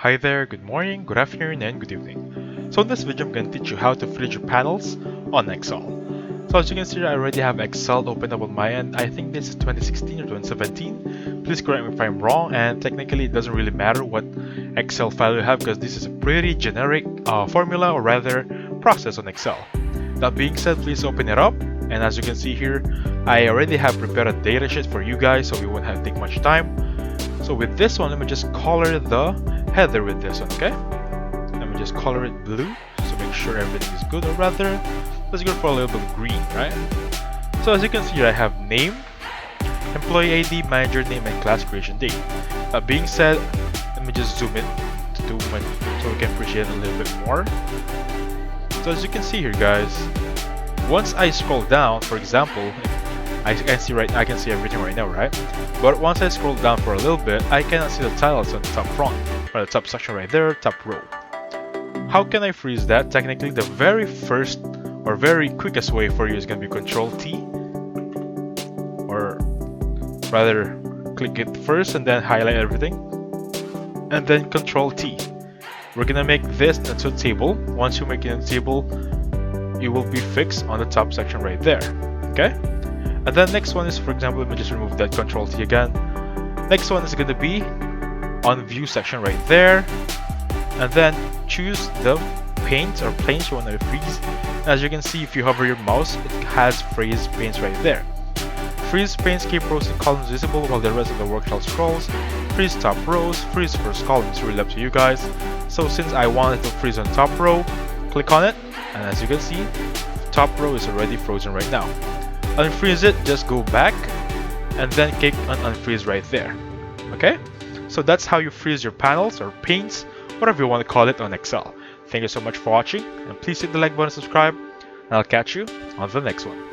Hi there, good morning, good afternoon, and good evening. So in this video, I'm going to teach you how to freeze your panels on Excel. So as you can see, I already have Excel opened up on my end. I think this is 2016 or 2017. Please correct me if I'm wrong, and technically it doesn't really matter what Excel file you have because this is a pretty generic formula, or rather process on Excel. That being said, please open it up, and as you can see here, I already have prepared a datasheet for you guys, so we won't have to take much time. So with this one, let me just color the header with this one, okay? Let me just color it blue, so make sure everything is good, or rather, let's go for a little bit of green, right? So as you can see here, I have name, employee ID, manager name, and class creation date. That being said, let me just zoom in so we can appreciate it a little bit more. So as you can see here, guys, once I scroll down, for example, I can see everything right now, right? But once I scroll down for a little bit, I cannot see the titles on the top front, or the top section right there, top row. How can I freeze that? Technically, the very first or very quickest way for you is going to be Control T, or rather, click it first and then highlight everything, and then Control T. We're gonna make this into a table. Once you make it a table, it will be fixed on the top section right there. Okay. And then next one is, for example, let me just remove that Control T again. Next one is going to be on view section right there. And then choose the panes or planes you want to freeze. As you can see, if you hover your mouse, it has freeze panes right there. Freeze panes keep rows and columns visible while the rest of the workshop scrolls. Freeze top rows, freeze first column. It's really up to you guys. So since I wanted to freeze on top row, click on it. And as you can see, top row is already frozen right now. Unfreeze it, just go back and then click on unfreeze right there. Okay, so that's how you freeze your panels or panes, whatever you want to call it, on Excel. Thank you so much for watching, and please hit the like button and subscribe, and I'll catch you on the next one.